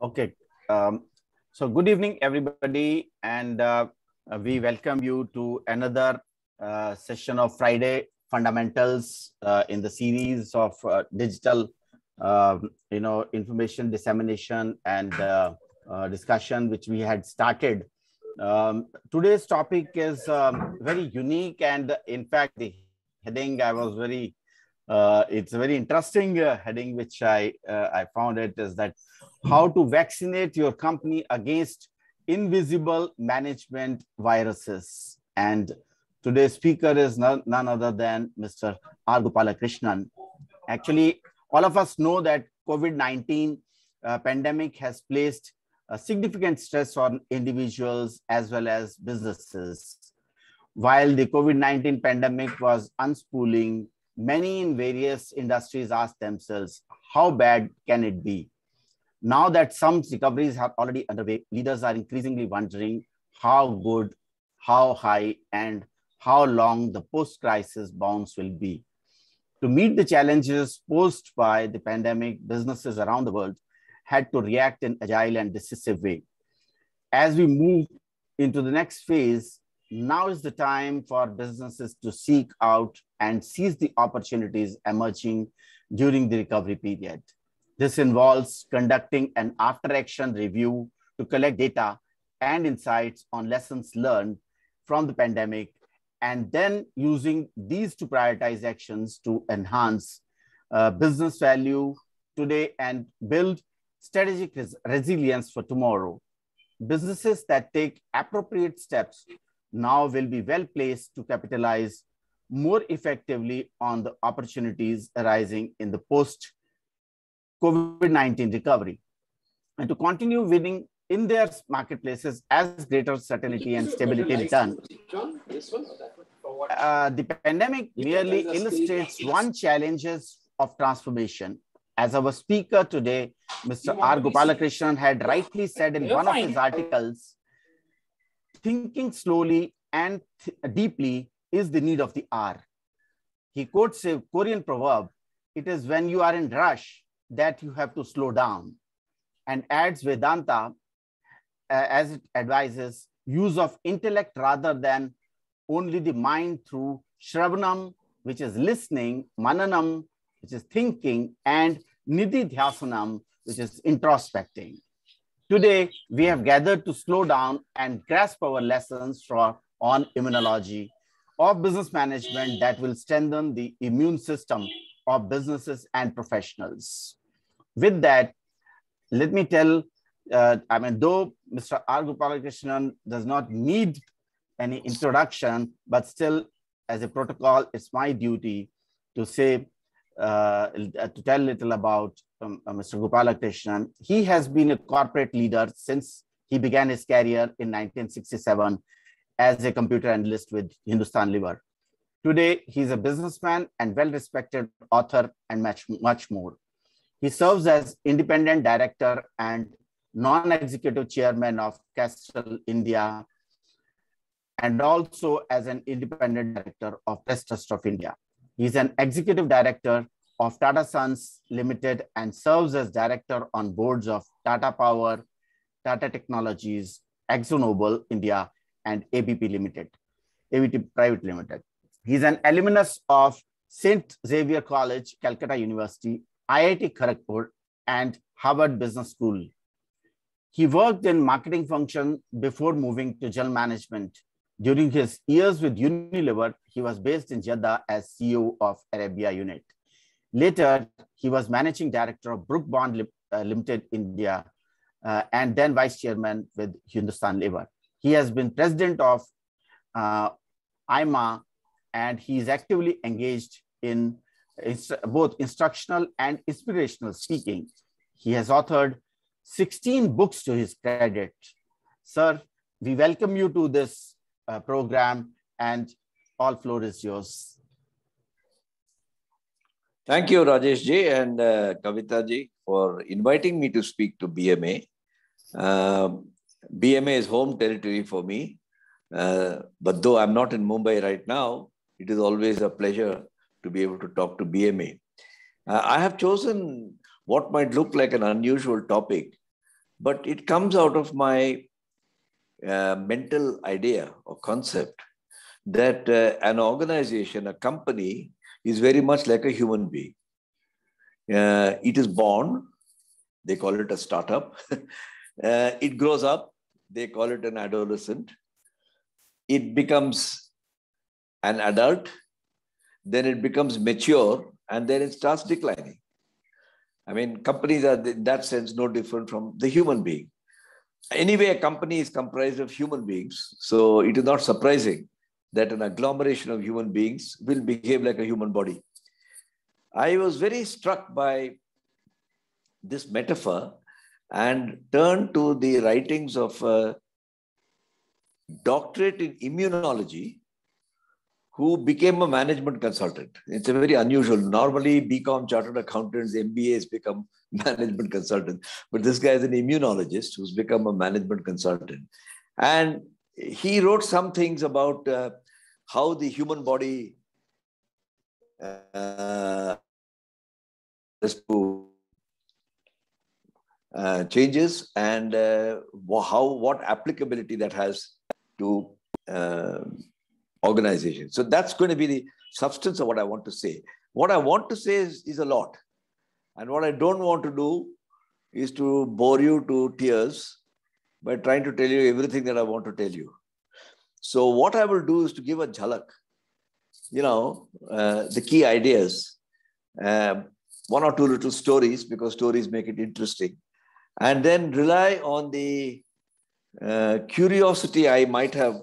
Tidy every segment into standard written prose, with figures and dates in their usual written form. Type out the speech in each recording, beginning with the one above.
Okay. So good evening, everybody, and we welcome you to another session of Friday Fundamentals in the series of digital, information dissemination and discussion, which we had started. Today's topic is very unique, and in fact, the heading I was very. It's a very interesting heading, which I found it is that how to vaccinate your company against invisible management viruses. And today's speaker is none other than Mr. R. Gopalakrishnan. Actually, all of us know that COVID-19 pandemic has placed a significant stress on individuals as well as businesses. While the COVID-19 pandemic was unspooling, many in various industries asked themselves, how bad can it be? Now that some recoveries are already underway, leaders are increasingly wondering how good, how high, and how long the post-crisis bounce will be. To meet the challenges posed by the pandemic, businesses around the world had to react in agile and decisive way. As we move into the next phase, now is the time for businesses to seek out and seize the opportunities emerging during the recovery period. This involves conducting an after-action review to collect data and insights on lessons learned from the pandemic, and then using these to prioritize actions to enhance business value today and build strategic resilience for tomorrow. Businesses that take appropriate steps now will be well placed to capitalize more effectively on the opportunities arising in the post-COVID-19 recovery, and to continue winning in their marketplaces as greater certainty and stability return. The pandemic merely illustrates one challenges of transformation. As our speaker today, Mr. R. Gopalakrishnan, had rightly said in one of his articles, thinking slowly and deeply is the need of the hour. He quotes a Korean proverb, it is when you are in rush that you have to slow down, and adds Vedanta as it advises use of intellect rather than only the mind through Shravanam, which is listening, Mananam, which is thinking, and Nididhyasanam, which is introspecting. Today, we have gathered to slow down and grasp our lessons on immunology of business management that will strengthen the immune system of businesses and professionals. With that, let me tell, though Mr. R. Gopalakrishnan does not need any introduction, but still, as a protocol, it's my duty to say, to tell a little about Mr. Gopalakrishnan. He has been a corporate leader since he began his career in 1967 as a computer analyst with Hindustan Lever. Today, he's a businessman and well-respected author and much more. He serves as independent director and non-executive chairman of Castrol India, and also as an independent director of Press Trust of India. He's an executive director of Tata Sons Ltd and serves as director on boards of Tata Power, Tata Technologies, AkzoNobel India, and ABP Private Limited. He's an alumnus of St. Xavier College, Calcutta University, IIT Kharagpur, and Harvard Business School. He worked in marketing function before moving to general management. During his years with Unilever, he was based in Jeddah as CEO of Arabia unit. Later, he was managing director of Brooke Bond Lipton India, and then vice chairman with Hindustan Lever. He has been president of IMA, and he is actively engaged in both instructional and inspirational speaking. He has authored 16 books to his credit. Sir, we welcome you to this program, and all floor is yours. Thank you, Rajesh ji and Kavita ji, for inviting me to speak to BMA. BMA is home territory for me, but though I'm not in Mumbai right now, it is always a pleasure to be able to talk to BMA. I have chosen what might look like an unusual topic, but it comes out of my mental idea or concept that an organization, a company, is very much like a human being. It is born, they call it a startup. It grows up, they call it an adolescent. It becomes an adult, then it becomes mature, and then it starts declining. I mean, companies are in that sense no different from the human being. Anyway, a company is comprised of human beings, so it is not surprising that an agglomeration of human beings will behave like a human body. I was very struck by this metaphor and turned to the writings of a doctorate in immunology who became a management consultant. It's a very unusual. Normally, BCom chartered accountants, MBAs become management consultants. But this guy is an immunologist who's become a management consultant. And he wrote some things about how the human body changes and what applicability that has to organization. So that's going to be the substance of what I want to say. What I want to say is a lot. And what I don't want to do is to bore you to tears by trying to tell you everything that I want to tell you. So what I will do is to give a jhalak, the key ideas, one or two little stories, because stories make it interesting, and then rely on the curiosity I might have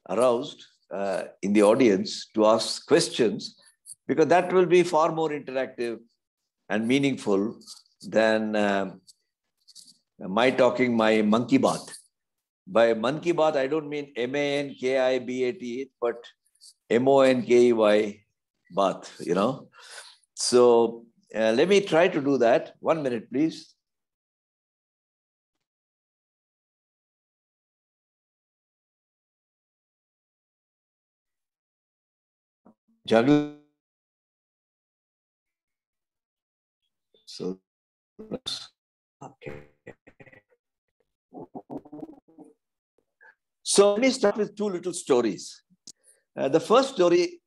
aroused in the audience to ask questions, because that will be far more interactive and meaningful than my talking my monkey bath. By monkey bath, I don't mean MANKIBAT, but MONKEY bath, So let me try to do that. 1 minute, please. Juggle. So, okay. So let me start with two little stories. The first story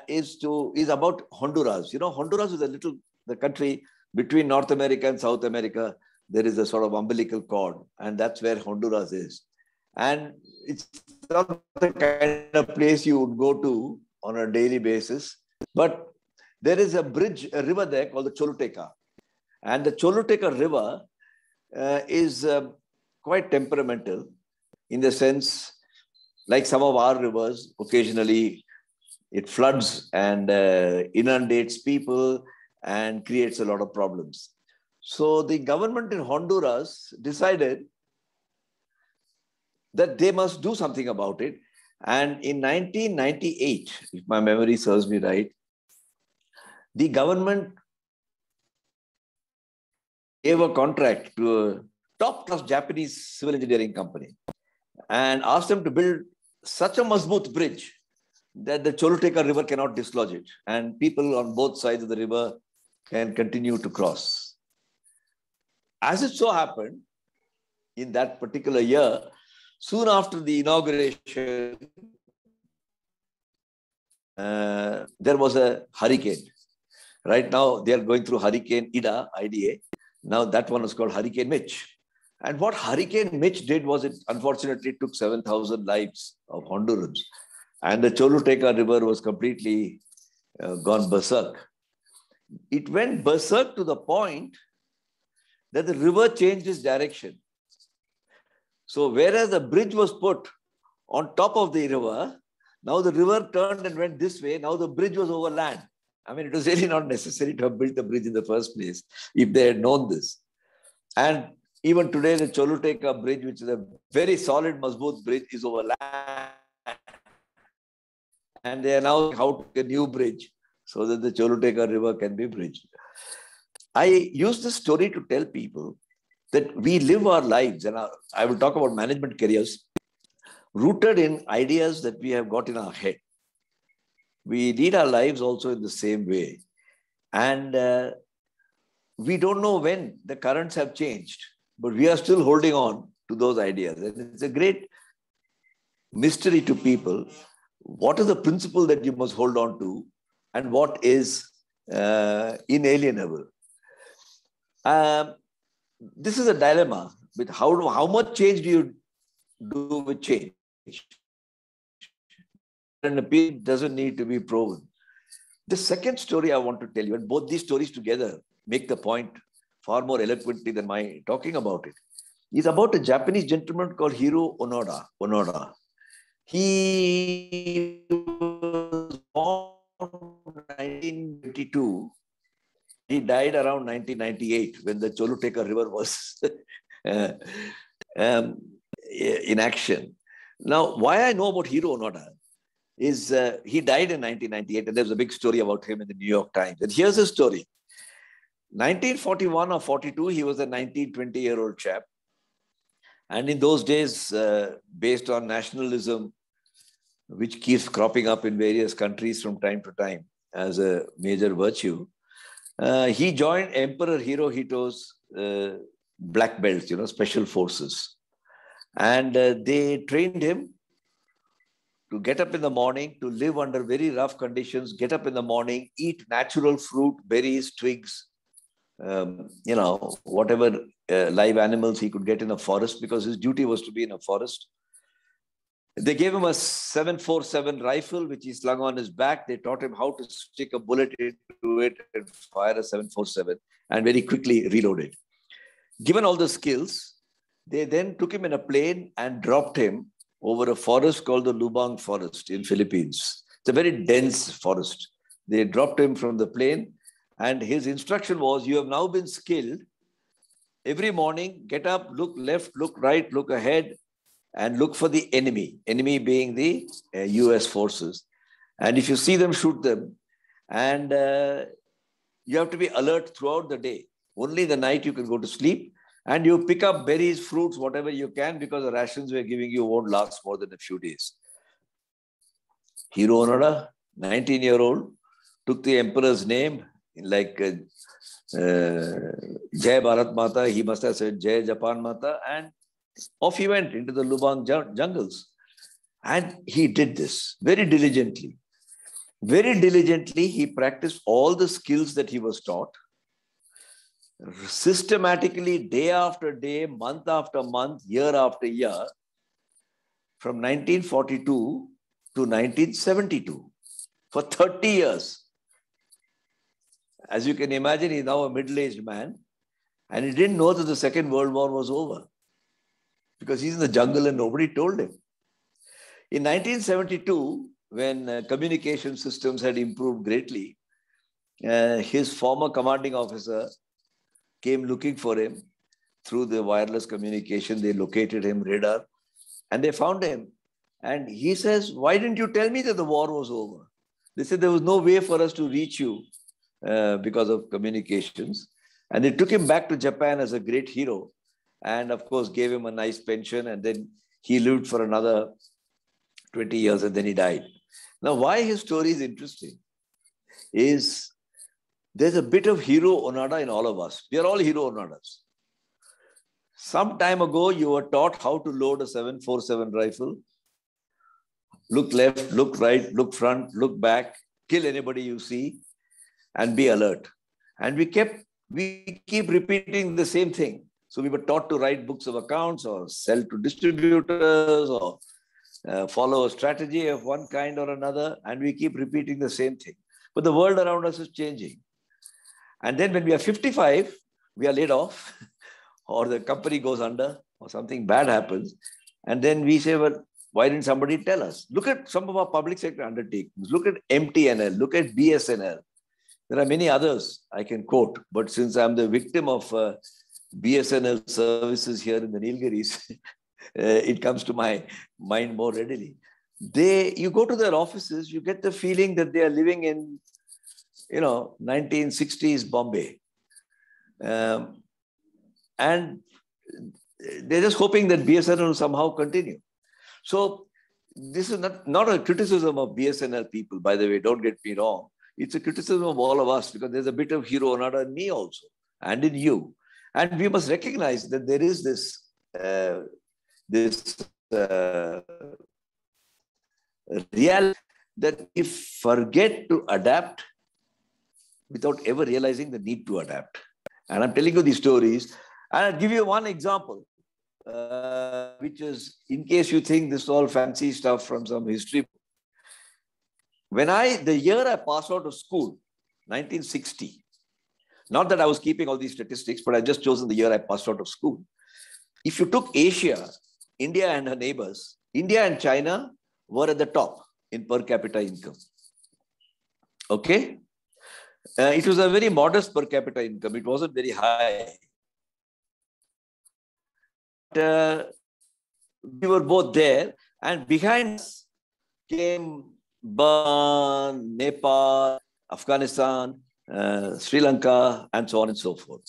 is about Honduras. Honduras is the country between North America and South America. There is a sort of umbilical cord, and that's where Honduras is. And it's not the kind of place you would go to on a daily basis, but there is a river there called the Choluteca. And the Choluteca River is quite temperamental in the sense, like some of our rivers, occasionally it floods and inundates people and creates a lot of problems. So the government in Honduras decided that they must do something about it. And in 1998, if my memory serves me right, the government gave a contract to a top-class Japanese civil engineering company and asked them to build such a mazboot bridge that the Choluteca River cannot dislodge it, and people on both sides of the river can continue to cross. As it so happened, in that particular year, soon after the inauguration, there was a hurricane. Right now, they are going through Hurricane IDA. Now that one is called Hurricane Mitch. And what Hurricane Mitch did was it unfortunately took 7,000 lives of Hondurans. And the Choluteca River was completely gone berserk. It went berserk to the point that the river changed its direction. So whereas the bridge was put on top of the river, now the river turned and went this way. Now the bridge was over land. I mean, it was really not necessary to have built the bridge in the first place if they had known this. And even today, the Choluteca Bridge, which is a very solid, mazboot bridge, is over land. And they are now how to make a new bridge so that the Choluteca River can be bridged. I use this story to tell people that we live our lives, and I will talk about management careers, rooted in ideas that we have got in our head. We lead our lives also in the same way. And we don't know when the currents have changed. but we are still holding on to those ideas. And it's a great mystery to people. What is the principle that you must hold on to, and what is inalienable? This is a dilemma with how much change do you do with change? And appeal doesn't need to be proven. The second story I want to tell you, and both these stories together make the point far more eloquently than my talking about it, is about a Japanese gentleman called Hironotan. He was born in 1922. He died around 1998 when the Choluteka River was in action. Now, why I know about Hironotan is he died in 1998, and there's a big story about him in the New York Times. And here's the story. 1941 or 42, he was a 19, 20-year-old chap. And in those days, based on nationalism, which keeps cropping up in various countries from time to time as a major virtue, he joined Emperor Hirohito's black belts, special forces. And they trained him to get up in the morning, to live under very rough conditions, get up in the morning, eat natural fruit, berries, twigs, whatever live animals he could get in a forest, because his duty was to be in a forest. They gave him a 747 rifle, which he slung on his back. They taught him how to stick a bullet into it and fire a 747 and very quickly reload it. Given all the skills, they then took him in a plane and dropped him over a forest called the Lubang Forest in Philippines. It's a very dense forest. They dropped him from the plane, and his instruction was, you have now been skilled. Every morning, get up, look left, look right, look ahead, and look for the enemy being the US forces. And if you see them, shoot them. And you have to be alert throughout the day. Only the night you can go to sleep. And you pick up berries, fruits, whatever you can, because the rations we're giving you won't last more than a few days. Hironotan, 19-year-old, took the emperor's name, like Jai Bharat Mata. He must have said Jai Japan Mata. And off he went into the Lubang jungles. And he did this very diligently. Very diligently, he practiced all the skills that he was taught. Systematically, day after day, month after month, year after year, from 1942 to 1972, for 30 years. As you can imagine, he's now a middle-aged man, and he didn't know that the Second World War was over because he's in the jungle and nobody told him. In 1972, when communication systems had improved greatly, his former commanding officer came looking for him through the wireless communication. They located him, radar, and they found him. And he says, why didn't you tell me that the war was over? They said there was no way for us to reach you because of communications. And they took him back to Japan as a great hero. And of course, gave him a nice pension. And then he lived for another 20 years and then he died. Now, why his story is interesting is there's a bit of Hironotan in all of us. We are all Hironotans. Some time ago, you were taught how to load a 747 rifle. Look left, look right, look front, look back, kill anybody you see, and be alert. And we keep repeating the same thing. So we were taught to write books of accounts or sell to distributors or follow a strategy of one kind or another. And we keep repeating the same thing. But the world around us is changing. And then when we are 55, we are laid off or the company goes under or something bad happens. And then we say, well, why didn't somebody tell us? Look at some of our public sector undertakings. Look at MTNL. Look at BSNL. There are many others I can quote. But since I'm the victim of BSNL services here in the Nilgiris, it comes to my mind more readily. You go to their offices, you get the feeling that they are living in 1960s Bombay. And they're just hoping that BSNL will somehow continue. So this is not a criticism of BSNL people, by the way, don't get me wrong. It's a criticism of all of us because there's a bit of Hironotan in me also and in you. And we must recognize that there is this reality that we forget to adapt without ever realizing the need to adapt. And I'm telling you these stories. And I'll give you one example, which is, in case you think this is all fancy stuff from some history. The year I passed out of school, 1960, not that I was keeping all these statistics, but I just chosen the year I passed out of school. If you took Asia, India and her neighbors, India and China were at the top in per capita income. Okay? It was a very modest per capita income. It wasn't very high. We were both there, and behind us came Burma, Nepal, Afghanistan, Sri Lanka, and so on and so forth.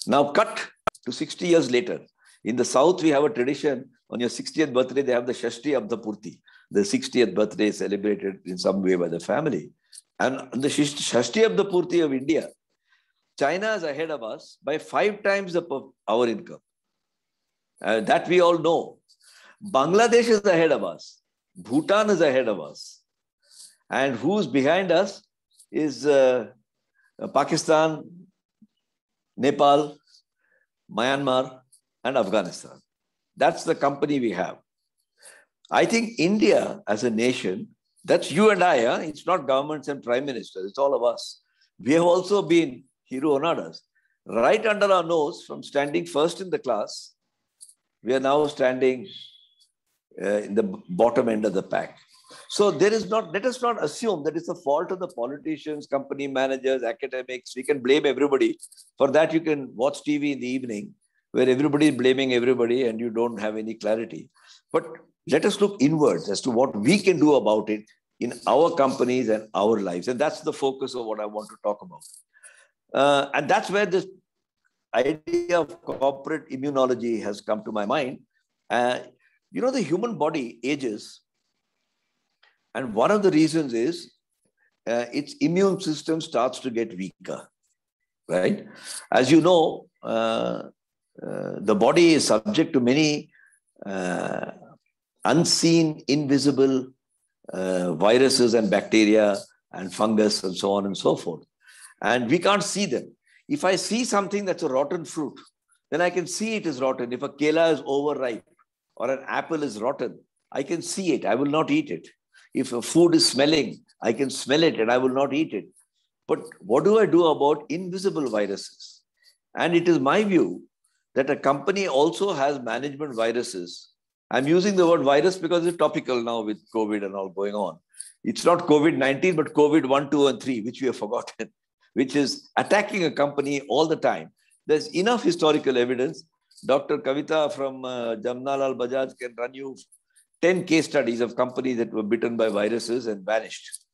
Now cut to 60 years later. In the South, we have a tradition. On your 60th birthday, they have the Shashti Abda Purti. The 60th birthday is celebrated in some way by the family. And on the Shashti Abda Purti of India, China is ahead of us by 5 times our income. That we all know. Bangladesh is ahead of us. Bhutan is ahead of us. And who's behind us is Pakistan, Nepal, Myanmar, and Afghanistan. That's the company we have. I think India as a nation, that's you and I, it's not governments and prime ministers, it's all of us. We have also been Hironotas. Right under our nose, from standing first in the class, we are now standing in the bottom end of the pack. So let us not assume that it's the fault of the politicians, company managers, academics. We can blame everybody. For that, you can watch TV in the evening where everybody is blaming everybody and you don't have any clarity. But let us look inwards as to what we can do about it in our companies and our lives. And that's the focus of what I want to talk about. And that's where this idea of corporate immunology has come to my mind. The human body ages. And one of the reasons is its immune system starts to get weaker, right? As you know, the body is subject to many unseen, invisible viruses and bacteria and fungus and so on and so forth. And we can't see them. If I see something that's a rotten fruit, then I can see it is rotten. If a kela is overripe or an apple is rotten, I can see it. I will not eat it. If a food is smelling, I can smell it and I will not eat it. But what do I do about invisible viruses? And it is my view that a company also has management viruses. I'm using the word virus because it's topical now with COVID and all going on. It's not COVID-19, but COVID 1, 2, and 3, which we have forgotten, which is attacking a company all the time. There's enough historical evidence. Dr. Kavita from Jamnalal Bajaj can run you 10 case studies of companies that were bitten by viruses and vanished.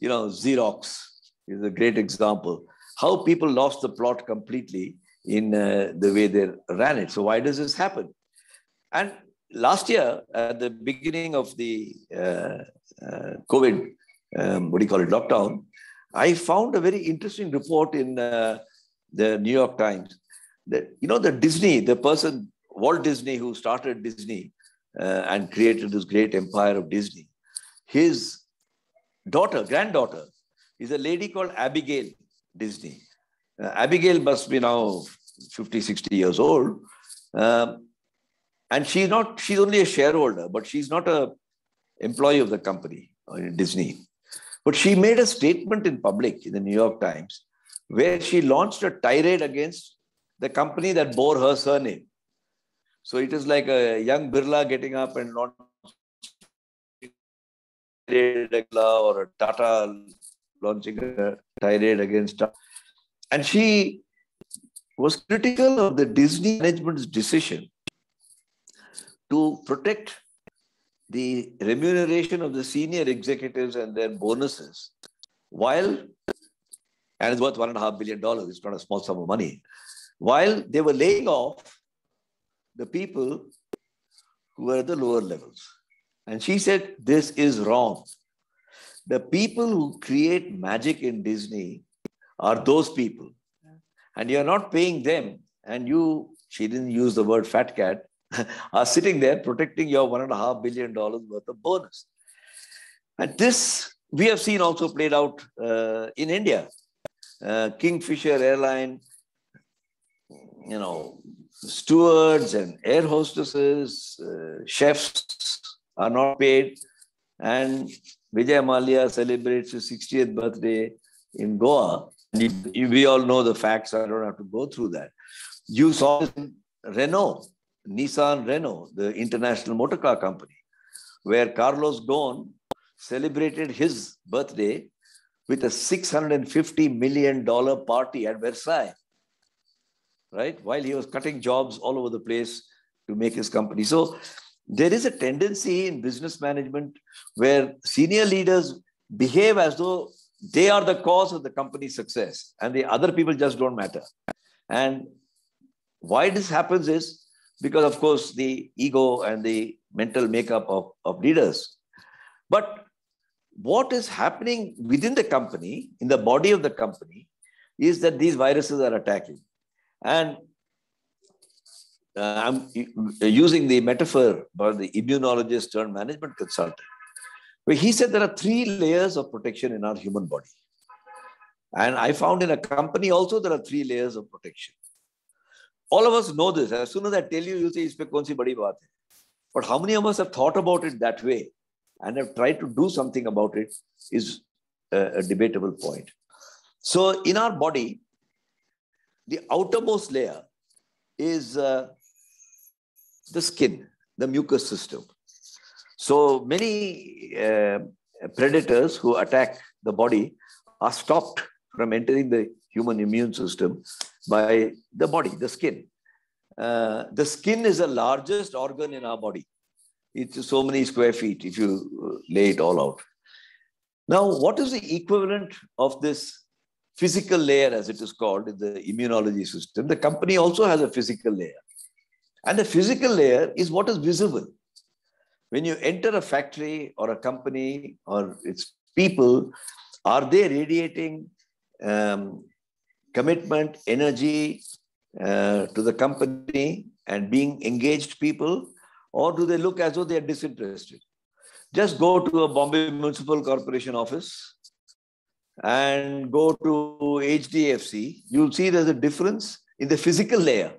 Xerox is a great example. How people lost the plot completely in the way they ran it. So why does this happen? And last year, at the beginning of the COVID, lockdown, I found a very interesting report in the New York Times. That, the Disney, the person, Walt Disney, who started Disney, and created this great empire of Disney. His granddaughter, is a lady called Abigail Disney. Abigail must be now 50, 60 years old. And she's only a shareholder, but she's not an employee of the company, Disney. But she made a statement in public in the New York Times where she launched a tirade against the company that bore her surname. So it is like a young Birla getting up and launching or a Tata launching a tirade against Tata. And she was critical of the Disney management's decision to protect the remuneration of the senior executives and their bonuses, and it's worth $1.5 billion, it's not a small sum of money, while they were laying off the people who were at the lower levels. And she said, this is wrong. The people who create magic in Disney are those people. And you're not paying them and you, she didn't use the word fat cat, are sitting there protecting your $1.5 billion worth of bonus. And this we have seen also played out in India. Kingfisher Airline, stewards and air hostesses, chefs are not paid. And Vijay Mallya celebrates his 60th birthday in Goa. We all know the facts. I don't have to go through that. You saw Renault, Nissan Renault, the international motor car company, where Carlos Ghosn celebrated his birthday with a $650 million party at Versailles, right? While he was cutting jobs all over the place to make his company. So there is a tendency in business management where senior leaders behave as though they are the cause of the company's success and the other people just don't matter. And why this happens is because, of course, the ego and the mental makeup of leaders. But what is happening within the company, in the body of the company, is that these viruses are attacking. And I'm using the metaphor by the immunologist turned management consultant, where he said there are 3 layers of protection in our human body. And I found in a company also there are 3 layers of protection. All of us know this. As soon as I tell you, you'll say, "Ispe kaun si badi baat hai." But how many of us have thought about it that way and have tried to do something about it is a debatable point. So in our body, the outermost layer is the skin, the mucous system. So many predators who attack the body are stopped from entering the human immune system by the body, the skin. The skin is the largest organ in our body. It's so many square feet if you lay it all out. Now, what is the equivalent of this physical layer, as it is called, in the immunology system? The company also has a physical layer. And the physical layer is what is visible. When you enter a factory or a company or its people, are they radiating commitment, energy to the company and being engaged people? Or do they look as though they are disinterested? Just go to a Bombay Municipal Corporation office and go to HDFC. You'll see there's a difference in the physical layer.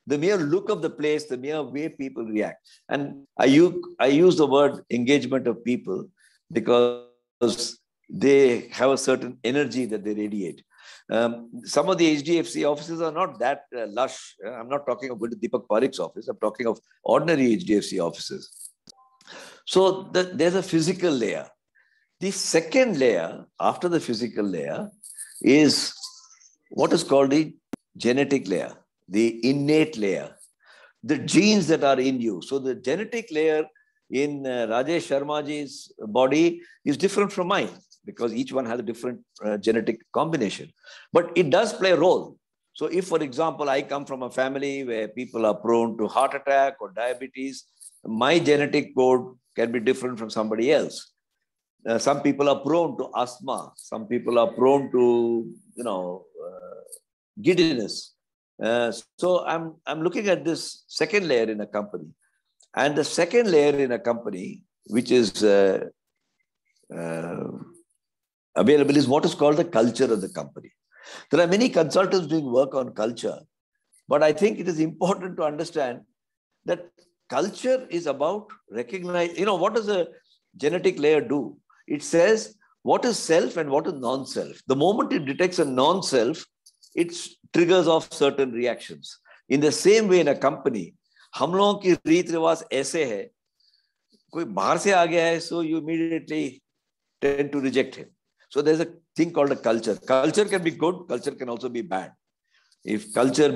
The mere look of the place, the mere way people react. And I use the word engagement of people because they have a certain energy that they radiate. Some of the HDFC offices are not that lush. I'm not talking about Deepak Parikh's office. I'm talking of ordinary HDFC offices. So there's a physical layer. The second layer, after the physical layer, is what is called the genetic layer, the innate layer, the genes that are in you. So the genetic layer in Rajesh Sharmaji's body is different from mine, because each one has a different genetic combination. But it does play a role. So if, for example, I come from a family where people are prone to heart attack or diabetes, my genetic code can be different from somebody else. Some people are prone to asthma. Some people are prone to, giddiness. So I'm looking at this second layer in a company. And the second layer in a company, which is available, is what is called the culture of the company. There are many consultants doing work on culture, but I think it is important to understand that culture is about recognizing, what does a genetic layer do? It says what is self and what is non-self. The moment it detects a non-self, it triggers off certain reactions. In the same way, in a company, हम लोगों की रीत रिवाज ऐसे है, कोई बाहर से आ गया है, so you immediately tend to reject him. So there's a thing called a culture. Culture can be good, culture can also be bad. If culture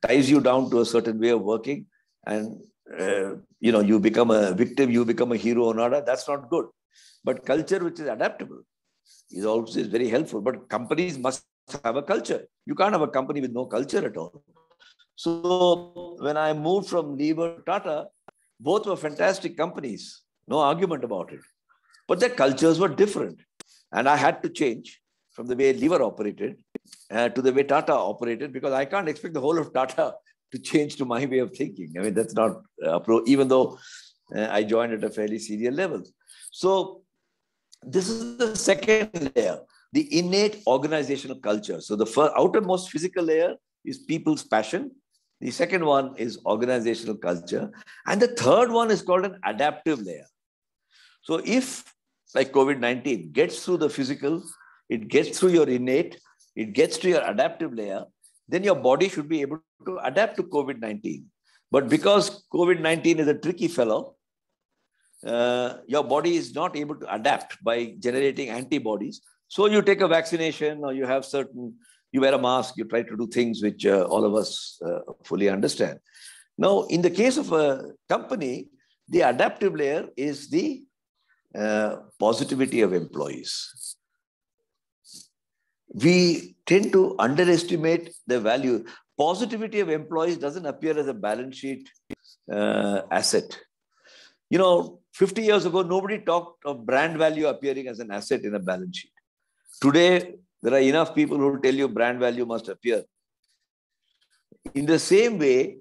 ties you down to a certain way of working, and you become a victim, you become a hero or not, that's not good. But culture which is adaptable is also very helpful. But companies must have a culture. You can't have a company with no culture at all. So when I moved from Lever to Tata, both were fantastic companies. No argument about it. But their cultures were different. And I had to change. from the way Lever operated to the way Tata operated, because I can't expect the whole of Tata to change to my way of thinking. I mean, that's not even though I joined at a fairly senior level. So this is the second layer, the innate organizational culture. So the first, outermost physical layer is people's passion. The second one is organizational culture. And the third one is called an adaptive layer. So if, like COVID-19, gets through the physical, it gets through your innate, it gets to your adaptive layer, then your body should be able to adapt to COVID-19. But because COVID-19 is a tricky fellow, your body is not able to adapt by generating antibodies. So you take a vaccination, or you have you wear a mask, you try to do things which all of us fully understand. Now, in the case of a company, the adaptive layer is the positivity of employees. We tend to underestimate the value. Positivity of employees doesn't appear as a balance sheet asset. 50 years ago, nobody talked of brand value appearing as an asset in a balance sheet. Today, there are enough people who will tell you brand value must appear. In the same way,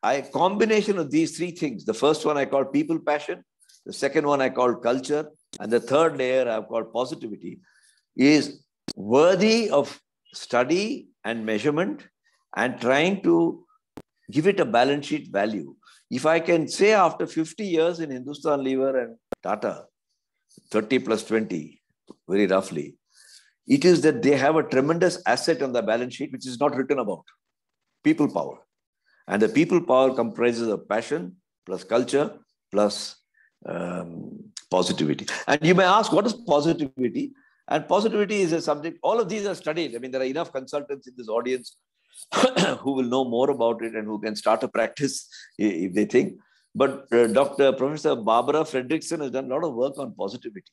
a combination of these three things, the first one I call people passion, the second one I call culture, and the third layer I've called positivity, is worthy of study and measurement and trying to give it a balance sheet value. If I can say after 50 years in Hindustan Lever and Tata, 30 plus 20, very roughly, it is that they have a tremendous asset on the balance sheet, which is not written about, people power. And the people power comprises of passion plus culture plus positivity. And you may ask, what is positivity? And positivity is a subject, all of these are studied. I mean, there are enough consultants in this audience who will know more about it and who can start a practice if they think. But Professor Barbara Fredrickson has done a lot of work on positivity.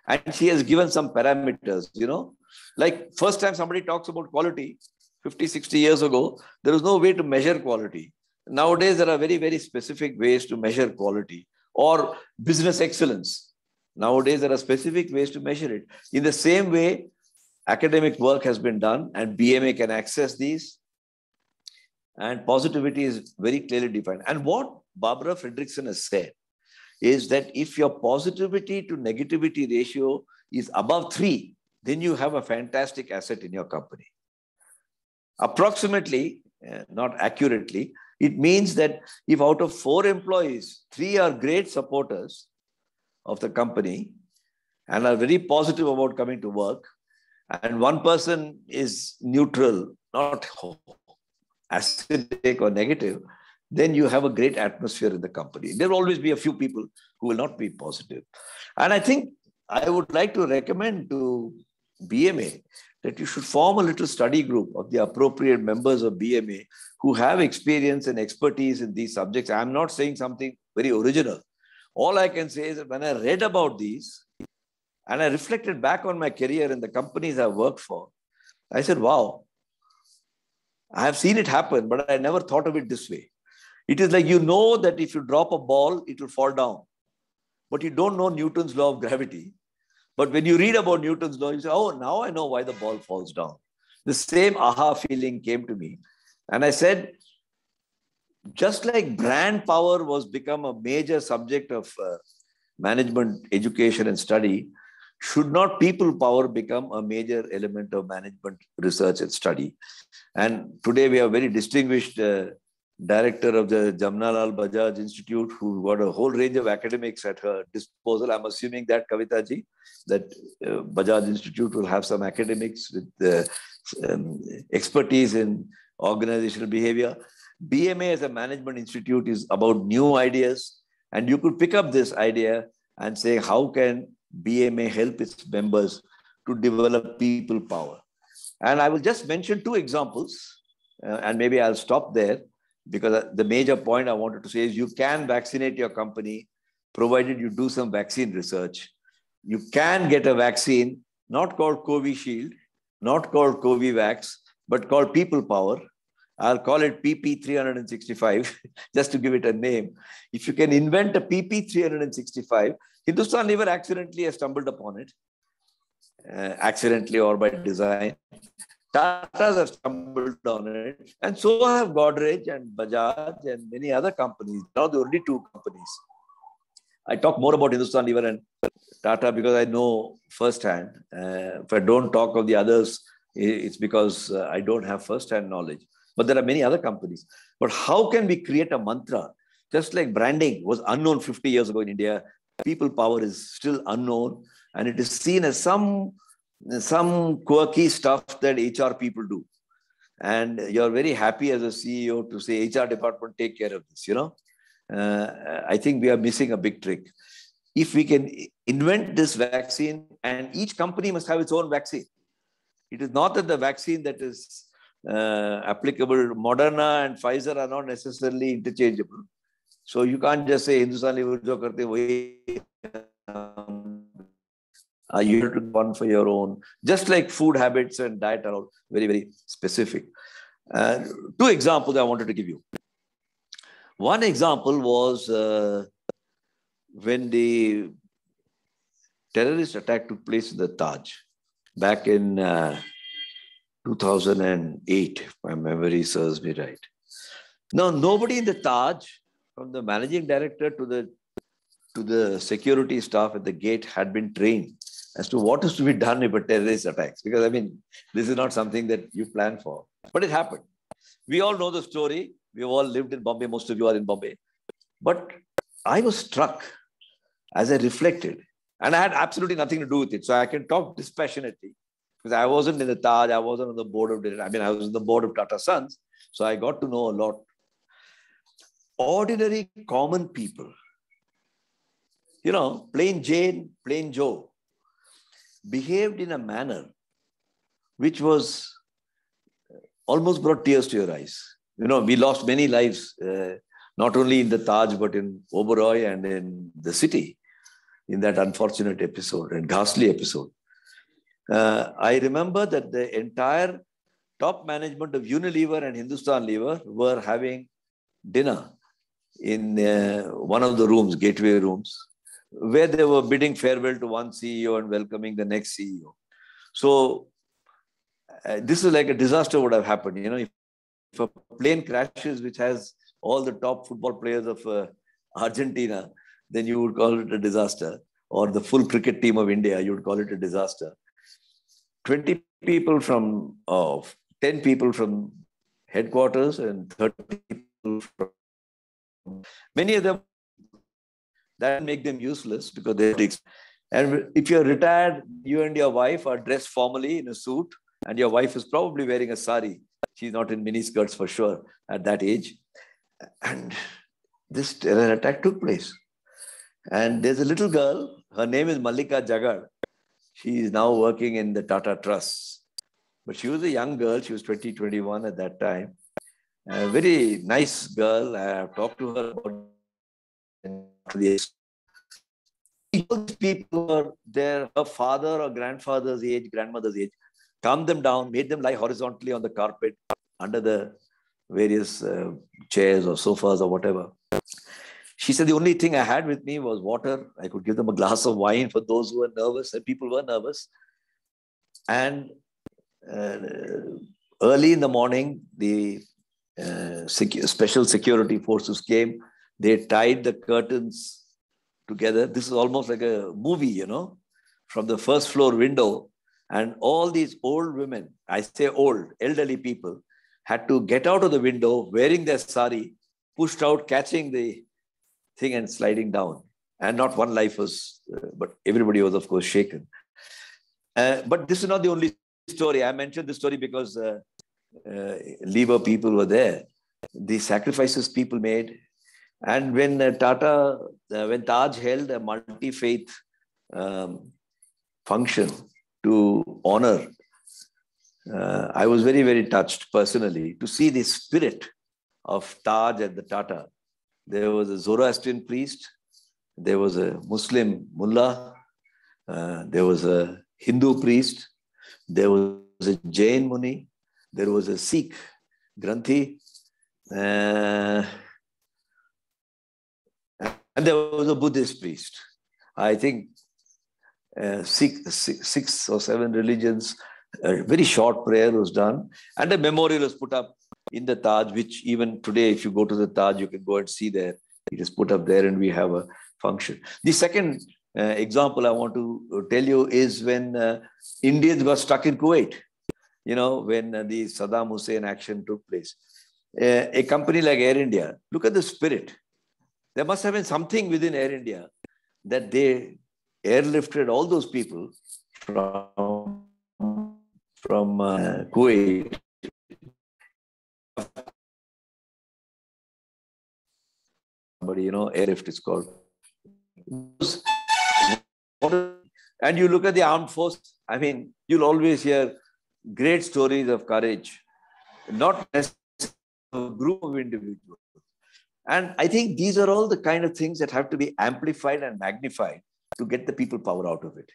And she has given some parameters, like first time somebody talks about quality, 50, 60 years ago, there was no way to measure quality. Nowadays, there are very, very specific ways to measure quality, or business excellence. Nowadays, there are specific ways to measure it. In the same way, academic work has been done and BMA can access these. And positivity is very clearly defined. And what Barbara Fredrickson has said is that if your positivity to negativity ratio is above 3, then you have a fantastic asset in your company. Approximately, not accurately, it means that if out of 4 employees, 3 are great supporters of the company and are very positive about coming to work, and 1 person is neutral, not acidic or negative, then you have a great atmosphere in the company. There will always be a few people who will not be positive. And I think I would like to recommend to BMA that you should form a little study group of the appropriate members of BMA who have experience and expertise in these subjects. I'm not saying something very original. All I can say is that when I read about these and I reflected back on my career in the companies I've worked for, I said, wow, I have seen it happen, but I never thought of it this way. It is like, that if you drop a ball, it will fall down. But you don't know Newton's law of gravity. But when you read about Newton's law, you say, oh, now I know why the ball falls down. The same aha feeling came to me. And I said, just like brand power was become a major subject of management, education, and study, should not people power become a major element of management research and study? And today we have a very distinguished director of the Jamnalal Bajaj Institute, who got a whole range of academics at her disposal. I'm assuming that, Kavita ji, that Bajaj Institute will have some academics with expertise in organizational behavior. BMA as a management institute is about new ideas. And you could pick up this idea and say, how can BMA help its members to develop people power? And I will just mention 2 examples, and maybe I'll stop there, because the major point I wanted to say is you can vaccinate your company, provided you do some vaccine research. You can get a vaccine, not called Covishield, not called Covivax, but called People Power. I'll call it PP365, just to give it a name. If you can invent a PP365, Hindustan Lever accidentally has stumbled upon it. accidentally or by design. Tatas have stumbled on it, and so have Godrej and Bajaj and many other companies. Now the only two companies. I talk more about Hindustan Lever and Tata because I know firsthand. If I don't talk of the others, it's because I don't have firsthand knowledge. But there are many other companies. But how can we create a mantra? Just like branding was unknown 50 years ago in India, people power is still unknown, and it is seen as some quirky stuff that HR people do. And you're very happy as a CEO to say, HR department, take care of this, I think we are missing a big trick. If we can invent this vaccine, and each company must have its own vaccine. It is not that the vaccine that is applicable, Moderna and Pfizer are not necessarily interchangeable. So you can't just say Hindustan Lever jo karte wahi. You have to do one for your own. Just like food habits and diet are all very, very specific. Two examples I wanted to give you. One example was when the terrorist attack took place in the Taj back in 2008, if my memory serves me right. Now, nobody in the Taj, from the managing director to the security staff at the gate, had been trained as to what is to be done if a terrorist attacks. Because, I mean, this is not something that you plan for. But it happened. We all know the story. We've all lived in Bombay. Most of you are in Bombay. But I was struck as I reflected. And I had absolutely nothing to do with it. So I can talk dispassionately. Because I wasn't in the Taj. I wasn't on the board of directors. I mean, I was on the board of Tata Sons. So I got to know a lot. Ordinary, common people. Plain Jane, plain Joe, behaved in a manner which was almost brought tears to your eyes. We lost many lives, not only in the Taj, but in Oberoi and in the city, in that unfortunate episode and ghastly episode. I remember that the entire top management of Unilever and Hindustan Lever were having dinner in one of the rooms, gateway rooms, where they were bidding farewell to one CEO and welcoming the next CEO. So this is like a disaster would have happened. If a plane crashes, which has all the top football players of Argentina, then you would call it a disaster. Or the full cricket team of India, you would call it a disaster. 10 people from headquarters and 30 people from... Many of them, that make them useless because they're... And if you're retired, you and your wife are dressed formally in a suit, and your wife is probably wearing a sari. She's not in miniskirts for sure at that age. And this terror attack took place. And there's a little girl, her name is Mallika Jagad. She is now working in the Tata Trust. But she was a young girl. She was 20, 21 at that time. A very nice girl. I have talked to her about this. People were there, her father or grandfather's age, grandmother's age, calmed them down, made them lie horizontally on the carpet under the various chairs or sofas or whatever. She said, the only thing I had with me was water. I could give them a glass of wine for those who were nervous, and people were nervous. And early in the morning, the special security forces came. They tied the curtains together. This is almost like a movie, from the first floor window. And all these old women, I say old, elderly people, had to get out of the window wearing their sari, pushed out, catching the thing and sliding down. And not one life was, but everybody was, of course, shaken. But this is not the only story. I mentioned this story because Lever people were there. The sacrifices people made. And when when Taj held a multi-faith function to honor, I was very, very touched personally to see the spirit of Taj at the Tata. There was a Zoroastrian priest, there was a Muslim mullah, there was a Hindu priest, there was a Jain Muni, there was a Sikh Granthi, and there was a Buddhist priest. I think six or seven religions. A very short prayer was done, and a memorial was put up in the Taj, which even today, if you go to the Taj, you can go and see there. It is put up there, and we have a function. The second example I want to tell you is when Indians were stuck in Kuwait, when the Saddam Hussein action took place. A company like Air India, look at the spirit. There must have been something within Air India that they airlifted all those people from Kuwait. But airlift is called. And you look at the armed force, I mean, you'll always hear great stories of courage, not necessarily a group of individuals. And I think these are all the kind of things that have to be amplified and magnified to get the people power out of it.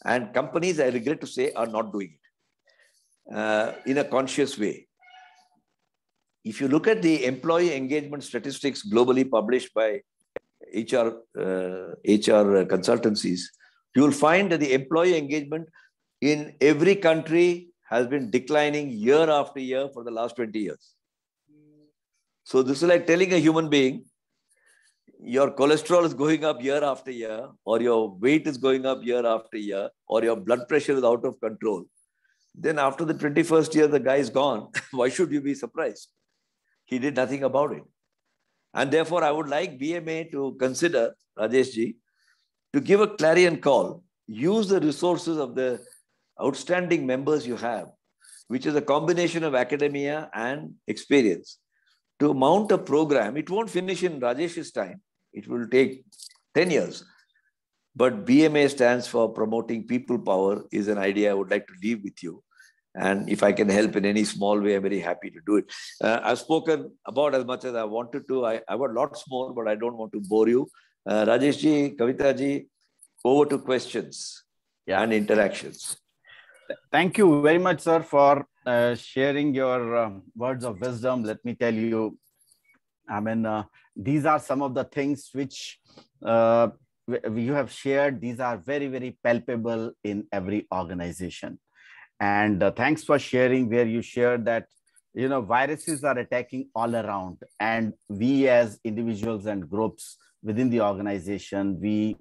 And companies, I regret to say, are not doing it in a conscious way. If you look at the employee engagement statistics globally published by HR consultancies, you will find that the employee engagement in every country has been declining year after year for the last 20 years. So this is like telling a human being, your cholesterol is going up year after year, or your weight is going up year after year, or your blood pressure is out of control. Then after the 21st year, the guy is gone. Why should you be surprised? He did nothing about it. And therefore, I would like BMA to consider, Rajeshji, to give a clarion call, use the resources of the outstanding members you have, which is a combination of academia and experience, to mount a program. It won't finish in Rajesh's time. It will take 10 years. But BMA stands for Promoting People Power, is an idea I would like to leave with you. And if I can help in any small way, I'm very happy to do it. I've spoken about as much as I wanted to. I've got lots more, but I don't want to bore you. Rajeshji, Kavitaji, over to questions and interactions. Thank you very much, sir, for sharing your words of wisdom. Let me tell you, I mean, these are some of the things which you have shared. These are very, very palpable in every organization. And thanks for sharing, where you shared that, viruses are attacking all around. And we as individuals and groups within the organization, we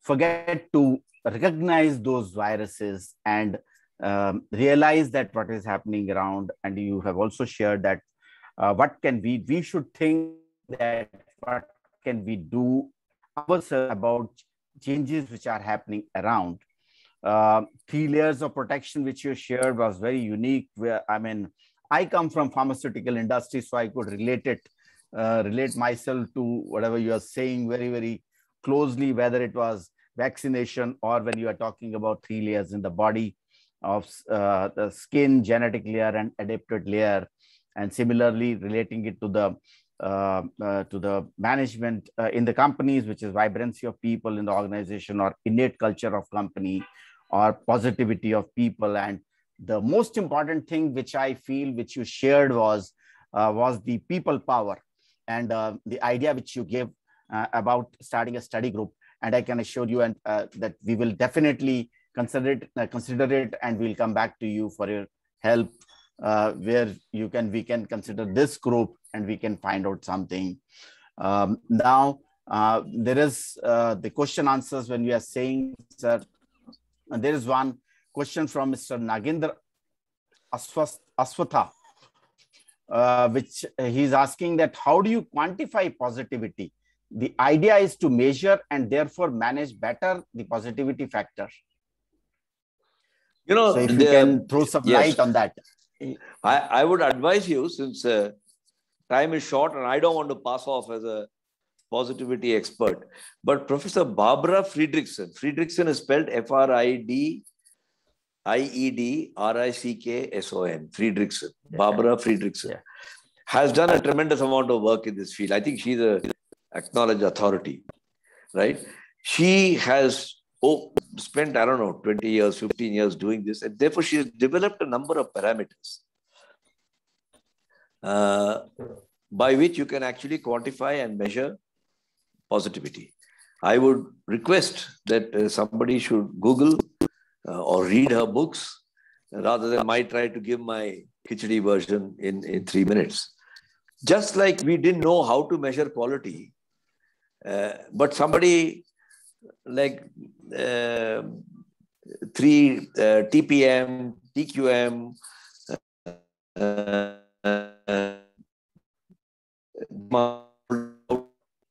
forget to recognize those viruses and realize that what is happening around. And you have also shared that what can we should think that what can we do ourselves about changes which are happening around. 3 layers of protection which you shared was very unique. Where, I mean, I come from pharmaceutical industry, so I could relate myself to whatever you are saying very, very closely, whether it was vaccination or when you are talking about 3 layers in the body of the skin, genetic layer and adapted layer, and similarly relating it to the management in the companies, which is vibrancy of people in the organization, or innate culture of company, or positivity of people. And the most important thing which I feel which you shared was the people power, and the idea which you gave about starting a study group. And I can assure you that we will definitely consider it, and we'll come back to you for your help, where we can consider this group and we can find out something. Now, there is the question answers when we are saying, sir. And there is one question from Mr. Nagendra Aswatha, which he's asking that how do you quantify positivity? The idea is to measure and therefore manage better the positivity factor. So if you can throw some light on that. I would advise you, since time is short and I don't want to pass off as a positivity expert, but Professor Barbara Fredrickson is spelled Fredriedrickson, Fredrickson, Barbara Fredrickson, has done a tremendous amount of work in this field. I think she's an acknowledged authority, right? She has spent, I don't know, 20 years, 15 years doing this, and therefore she has developed a number of parameters by which you can actually quantify and measure positivity. I would request that somebody should Google or read her books rather than I try to give my khichdi version in 3 minutes. Just like we didn't know how to measure quality, but somebody like 3 TPM, TQM,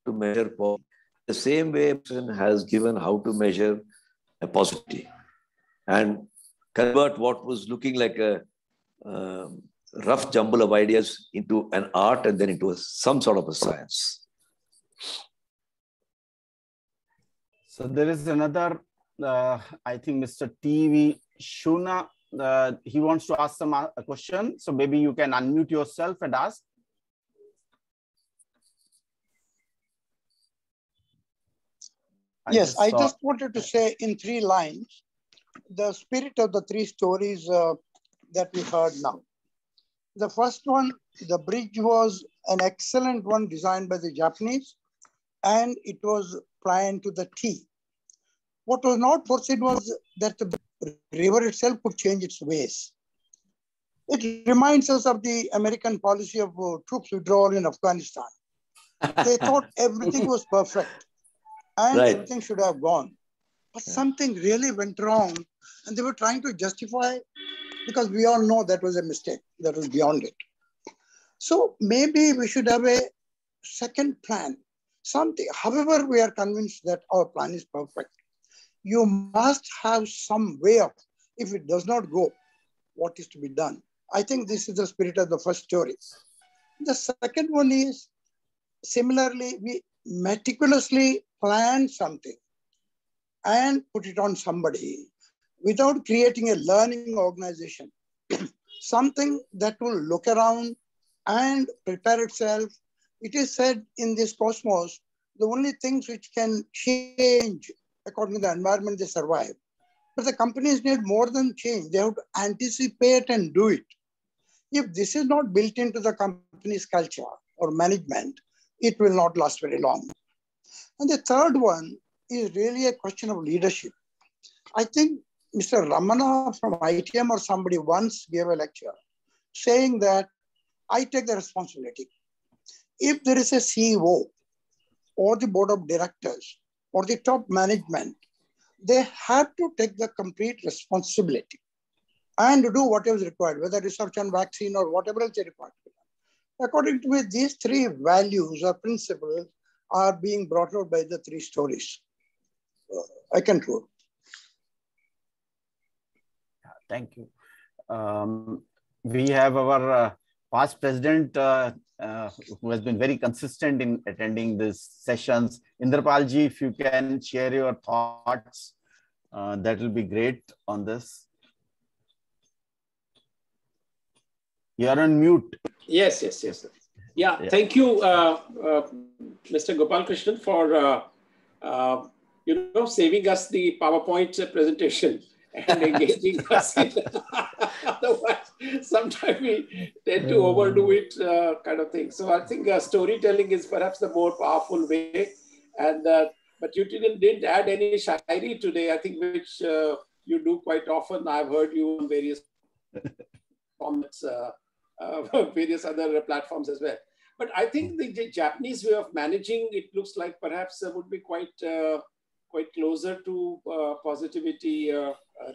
to measure quality. The same way person has given how to measure a positivity and convert what was looking like a rough jumble of ideas into an art and then into some sort of a science. So there is another, I think Mr. TV Shuna, he wants to ask a question. So maybe you can unmute yourself and ask. Yes, I just wanted to say in 3 lines, the spirit of the 3 stories that we heard now. The first one, the bridge was an excellent one designed by the Japanese, and it was planned to the T. What was not foreseen was that the river itself could change its ways. It reminds us of the American policy of troops withdrawal in Afghanistan. They thought everything was perfect and everything should have gone. But something really went wrong, and they were trying to justify, because we all know that was a mistake, that was beyond it. So maybe we should have a second plan, something. However, we are convinced that our plan is perfect. You must have some way of, if it does not go, what is to be done. I think this is the spirit of the first story. The second one is, similarly, we meticulously plan something and put it on somebody without creating a learning organization, something that will look around and prepare itself. It is said in this cosmos, the only things which can change according to the environment they survive. But the companies need more than change. They have to anticipate and do it. If this is not built into the company's culture or management, it will not last very long. And the third one is really a question of leadership. I think Mr. Ramana from ITM or somebody once gave a lecture saying that I take the responsibility. If there is a CEO or the board of directors or the top management, they have to take the complete responsibility and do whatever is required, whether research on vaccine or whatever else is required. According to me, these 3 values or principles are being brought out by the 3 stories. I conclude. Thank you. We have our past president who has been very consistent in attending these sessions. Indrapalji, if you can share your thoughts, that will be great on this. You are on mute. Yes. Yeah. Thank you, Mr. Gopalakrishnan, for saving us the PowerPoint presentation and engaging us in otherwise sometimes we tend to overdo it kind of thing. So I think storytelling is perhaps the more powerful way. And but you didn't add any shairi today, I think, which you do quite often. I've heard you on various formats, various other platforms as well. But I think the Japanese way of managing, it looks like perhaps would be quite closer to positivity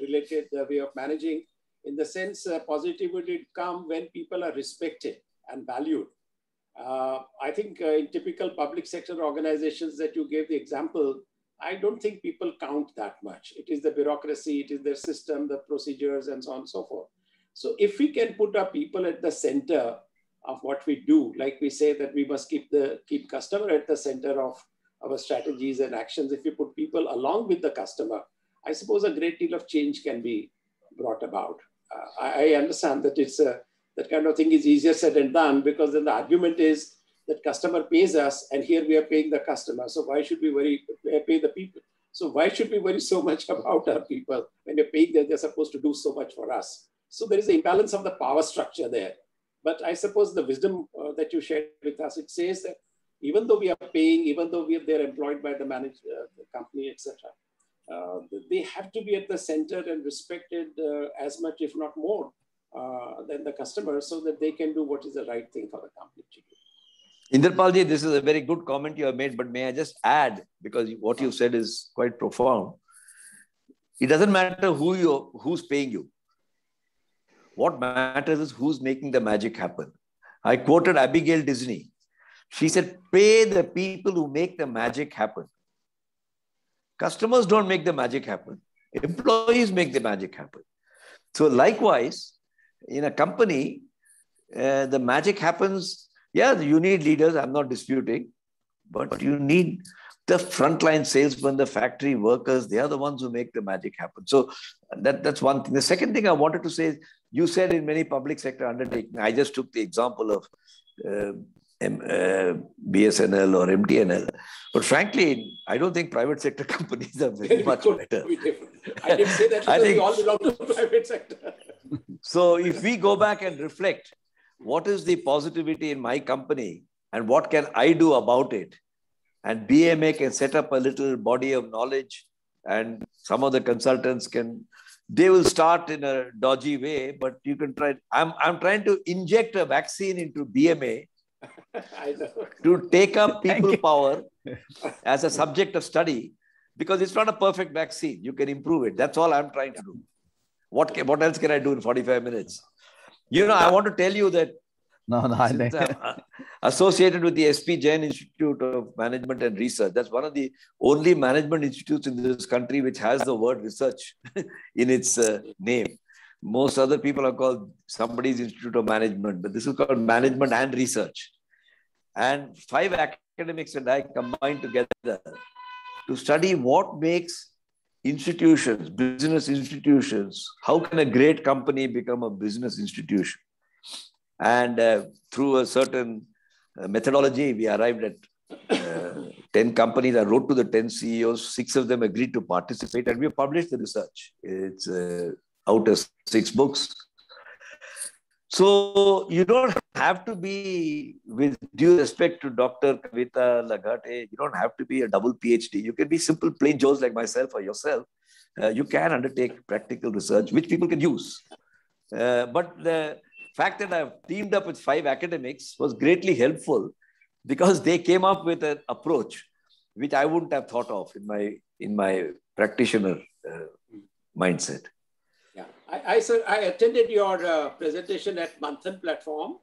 related way of managing, in the sense positivity come when people are respected and valued. I think in typical public sector organizations that you gave the example, I don't think people count that much. It is the bureaucracy, it is their system, the procedures, and so on and so forth. So if we can put our people at the center of what we do, like we say that we must keep customer at the center of our strategies and actions. If you put people along with the customer, I suppose a great deal of change can be brought about. I understand that it's that kind of thing is easier said than done, because then the argument is that customer pays us and here we are paying the customer. So why should we pay the people? So why should we worry so much about our people when we're paying them? They're supposed to do so much for us. So there is an imbalance of the power structure there. But I suppose the wisdom that you shared with us, it says that even though we are paying, even though they're employed by the the company, etc. They have to be at the center and respected as much, if not more, than the customer, so that they can do what is the right thing for the company to do. Inderpalji, this is a very good comment you have made, but may I just add, because what you said is quite profound. It doesn't matter who's paying you. What matters is who's making the magic happen. I quoted Abigail Disney. She said, pay the people who make the magic happen. Customers don't make the magic happen. Employees make the magic happen. So likewise, in a company, the magic happens. Yeah, you need leaders. I'm not disputing. But you need the frontline salesmen, the factory workers. They are the ones who make the magic happen. So that's one thing. The second thing I wanted to say is, you said in many public sector undertakings, I just took the example of BSNL or MTNL. But frankly, I don't think private sector companies are very much better. I didn't say that because we all belong to the private sector. So if we go back and reflect, what is the positivity in my company and what can I do about it? And BMA can set up a little body of knowledge, and some of the consultants they will start in a dodgy way, but you can try. I'm trying to inject a vaccine into BMA I know. to take up people power as a subject of study, because it's not a perfect vaccine. You can improve it. That's all I'm trying to do. What else can I do in 45 minutes? I want to tell you that since I'm associated with the SP Jain Institute of Management and Research, that's one of the only management institutes in this country which has the word research in its name. Most other people are called somebody's Institute of Management, but this is called Management and Research. And 5 academics and I combined together to study what makes institutions, business institutions, how can a great company become a business institution? And through a certain methodology, we arrived at 10 companies. I wrote to the 10 CEOs, 6 of them agreed to participate, and we published the research. It's out of 6 books. So you don't have to be, with due respect to Dr. Kavita Laghate, you don't have to be a double PhD. You can be simple plain Joes like myself or yourself. You can undertake practical research, which people can use. But the fact that I've teamed up with 5 academics was greatly helpful, because they came up with an approach which I wouldn't have thought of in my practitioner mindset. Yeah, I attended your presentation at Manthan platform.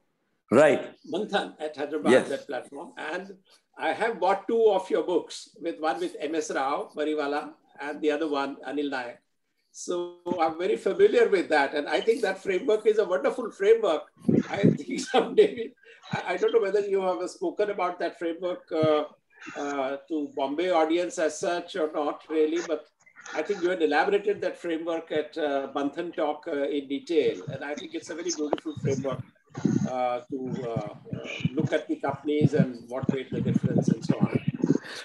Right. Manthan at Hyderabad, yes. That platform. And I have bought 2 of your books, one with MS Rao, Mariwala, and the other one, Anil Nayak. So I'm very familiar with that. And I think that framework is a wonderful framework. I think someday, I don't know whether you have spoken about that framework to Bombay audience as such or not really, but I think you had elaborated that framework at Manthan Talk in detail. And I think it's a very beautiful framework to look at the companies and what made the difference and so on.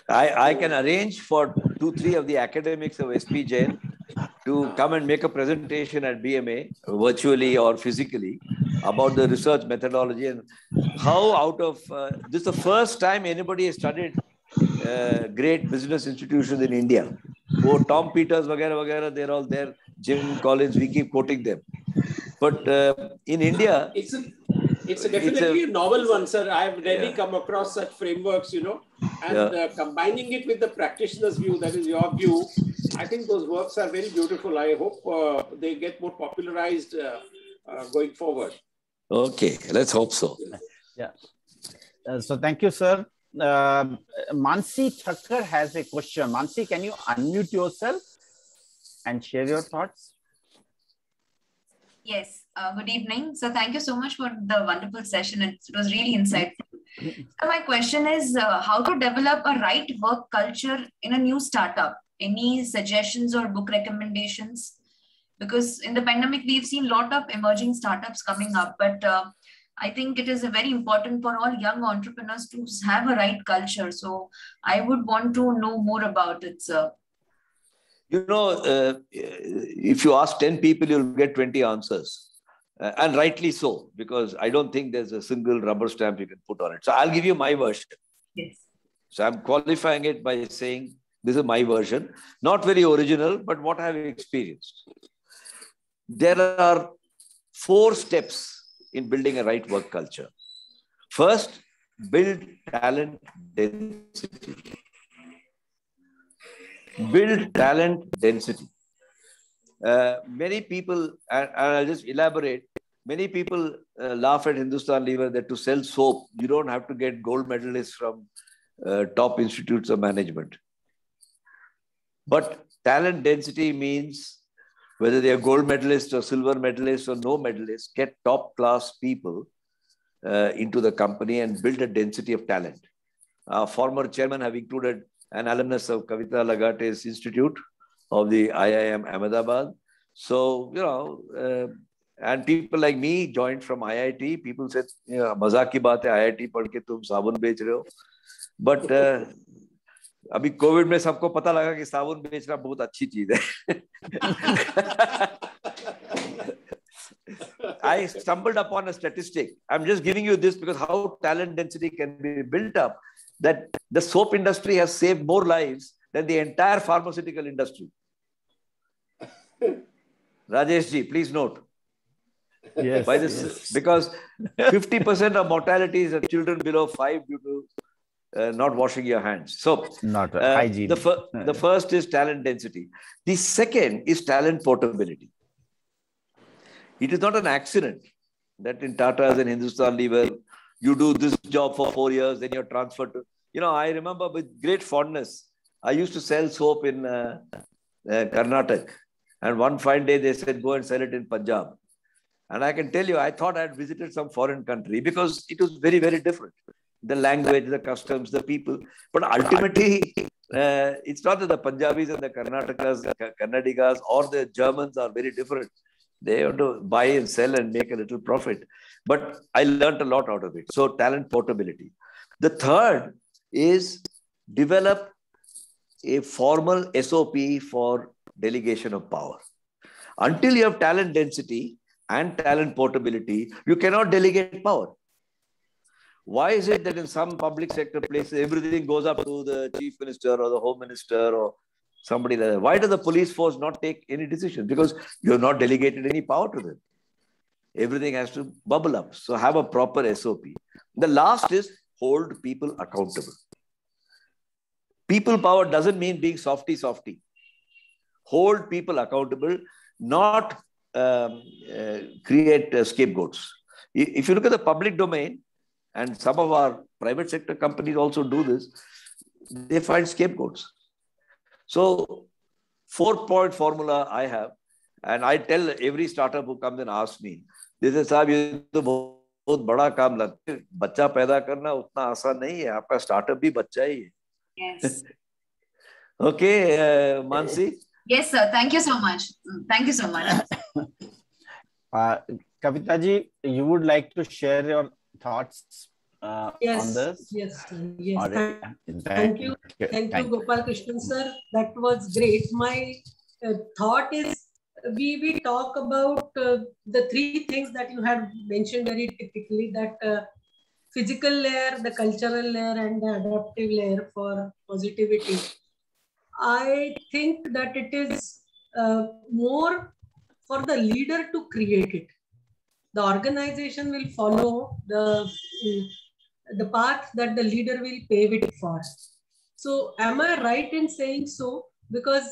I can arrange for 2-3 of the academics of SP Jain to come and make a presentation at BMA, virtually or physically, about the research methodology and how out of, this is the first time anybody has studied great business institutions in India. Oh, Tom Peters, vagara, they're all there. Jim Collins, we keep quoting them. But in India... It's definitely a novel one, sir. I have rarely come across such frameworks, and combining it with the practitioner's view, that is your view, I think those works are very beautiful. I hope they get more popularized going forward. Okay, let's hope so. Yeah. So thank you, sir. Mansi Thakkar has a question. Mansi, can you unmute yourself and share your thoughts? Yes, good evening. So thank you so much for the wonderful session. It was really insightful. So my question is how to develop a right work culture in a new startup? Any suggestions or book recommendations? Because in the pandemic, we've seen a lot of emerging startups coming up, but I think it is very important for all young entrepreneurs to have a right culture. So I would want to know more about it, sir. If you ask 10 people, you'll get 20 answers. And rightly so, because I don't think there's a single rubber stamp you can put on it. So I'll give you my version. Yes. So I'm qualifying it by saying this is my version, not very original, but what I have experienced. There are 4 steps in building a right work culture. First, build talent density. Build talent density. Many people, and I'll just elaborate, many people laugh at Hindustan Lever that to sell soap, you don't have to get gold medalists from top institutes of management. But talent density means whether they are gold medalists or silver medalists or no medalists, get top class people into the company and build a density of talent. Our former chairman have included an alumnus of Kavita Lagate's Institute of the IIM Ahmedabad. So, you know, and people like me joined from IIT. People said, "Mazak ki baat hai, IIT पढ़ के तुम साबुन बेच रहे हो." But अभी Covid में सबको पता लगा कि साबुन बेचना बहुत अच्छी चीज है. I stumbled upon a statistic. I'm just giving you this because how talent density can be built up, that the soap industry has saved more lives than the entire pharmaceutical industry. Rajesh ji, please note. Yes, By this, yes. Because 50% of mortalities are children below 5 due to not washing your hands. So, not hygiene. The first is talent density. The second is talent portability. It is not an accident that in Tata's and Hindustan Lever, you do this job for 4 years, then you're transferred to, I remember with great fondness, I used to sell soap in Karnataka. And one fine day they said, go and sell it in Punjab. And I can tell you, I thought I had visited some foreign country because it was very, very different. The language, the customs, the people. But ultimately, it's not that the Punjabis and the Kannadigas or the Germans are very different. They have to buy and sell and make a little profit. But I learned a lot out of it. So talent portability. The third is develop a formal SOP for delegation of power. Until you have talent density and talent portability, you cannot delegate power. Why is it that in some public sector places, everything goes up to the chief minister or the home minister or somebody like that? Why does the police force not take any decision? Because you have not delegated any power to them. Everything has to bubble up. So have a proper SOP. The last is hold people accountable. People power doesn't mean being softy. Hold people accountable, not create scapegoats. If you look at the public domain, and some of our private sector companies also do this, they find scapegoats. So 4-point formula I have, and I tell every startup who comes and asks me, they say, "Saab, ye to bahut bada kaam lagta hai. Bachcha paida karna utna aasan nahi hai. Aapka startup bhi bachcha hi hai." Yes. Okay, Mansi? Yes, sir. Thank you so much. Thank you so much. Kavita ji, you would like to share your thoughts on this? Yes. Thank you. Thank you, Gopalakrishnan sir. That was great. My thought is, we talk about the 3 things that you have mentioned very typically, that physical layer, the cultural layer, and the adaptive layer for positivity. I think that it is more for the leader to create it. The organization will follow the path that the leader will pave it for. So am I right in saying so? Because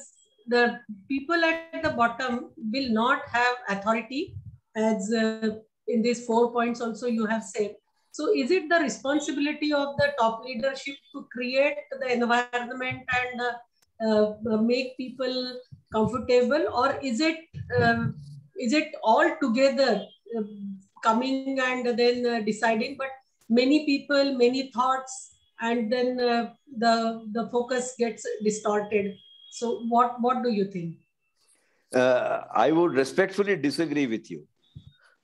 the people at the bottom will not have authority, as in these 4 points also you have said. So is it the responsibility of the top leadership to create the environment and make people comfortable, or is it all together coming and then deciding, but many people, many thoughts, and then the focus gets distorted? So what do you think? I would respectfully disagree with you.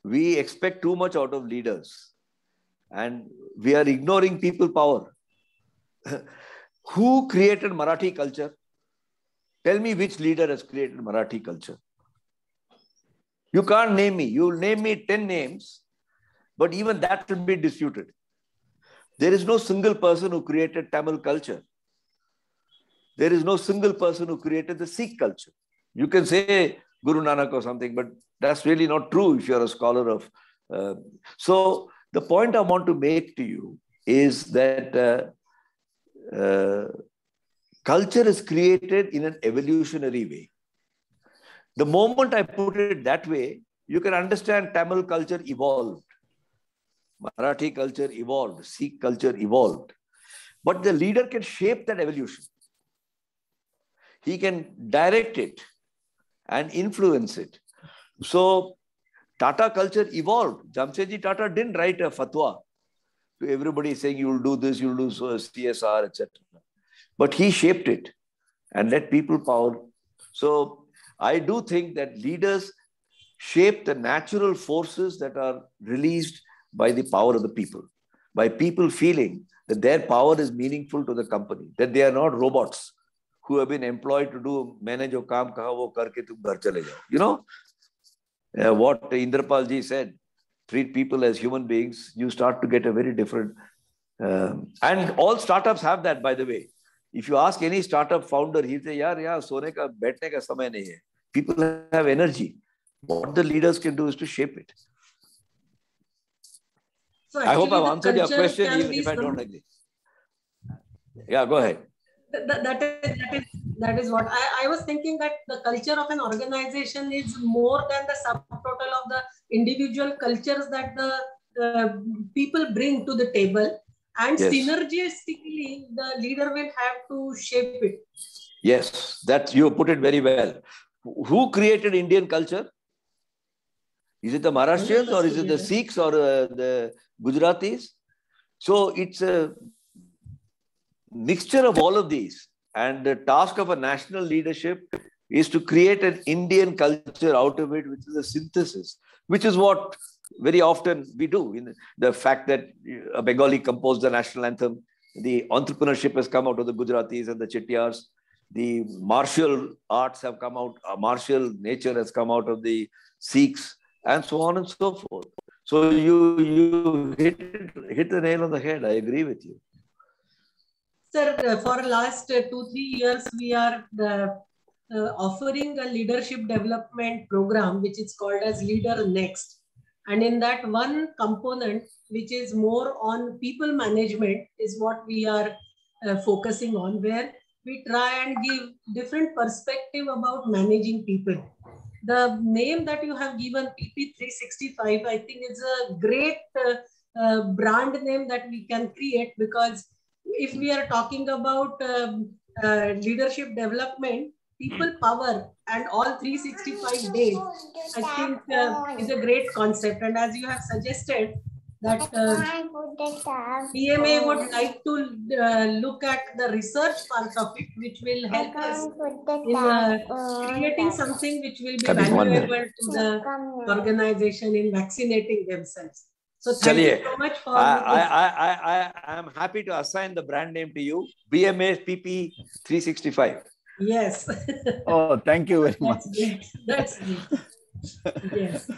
We expect too much out of leaders and we are ignoring people power. Who created Marathi culture? Tell me which leader has created Marathi culture. You can't name me. You'll name me 10 names, but even that will be disputed. There is no single person who created Tamil culture. There is no single person who created the Sikh culture. You can say Guru Nanak or something, but that's really not true if you're a scholar of. So the point I want to make to you is that culture is created in an evolutionary way. The moment I put it that way, you can understand Tamil culture evolved. Marathi culture evolved. Sikh culture evolved. But the leader can shape that evolution. He can direct it and influence it. So Tata culture evolved. Jamshedji Tata didn't write a fatwa to everybody saying you will do this, you will do CSR, etc. But he shaped it and let people power. So I do think that leaders shape the natural forces that are released by the power of the people, by people feeling that their power is meaningful to the company, that they are not robots who have been employed to do manage your kaam kaha wo karke tum ghar chale jao. You know what Indrapal ji said, treat people as human beings, you start to get a very different and all startups have that, by the way. If you ask any startup founder, he'll say, yaar, sone ka, baithne ka samay nahi hai. People have energy. What the leaders can do is to shape it. So I hope I've answered your question, even if I don't agree. Yeah, go ahead. That is what I was thinking, that the culture of an organization is more than the subtotal of the individual cultures that the people bring to the table. And yes, synergistically, the leader will have to shape it. Yes, that you put it very well. Who created Indian culture? Is it the Maharashtrians or is it the Sikhs or the Gujaratis? So it's a mixture of all of these. And the task of a national leadership is to create an Indian culture out of it, which is a synthesis, which is what very often we do. In the fact that a Bengali composed the national anthem, the entrepreneurship has come out of the Gujaratis and the Chettiars, the martial arts have come out, martial nature has come out of the Sikhs, and so on and so forth. So you hit the nail on the head. I agree with you. Sir, for the last 2-3 years, we are offering a leadership development program, which is called as Leader Next. And in that, one component, which is more on people management, is what we are focusing on, where we try and give different perspective about managing people. The name that you have given, PP365, I think is a great brand name that we can create, because if we are talking about leadership development, people power and all 365 days, I think is a great concept. And as you have suggested, that PMA would like to look at the research part of it, which will help us in creating something which will be valuable to the organization in vaccinating themselves. So thank you so much for I am happy to assign the brand name to you, BMA PP365. Yes. Oh, thank you very much. That's great. Yes.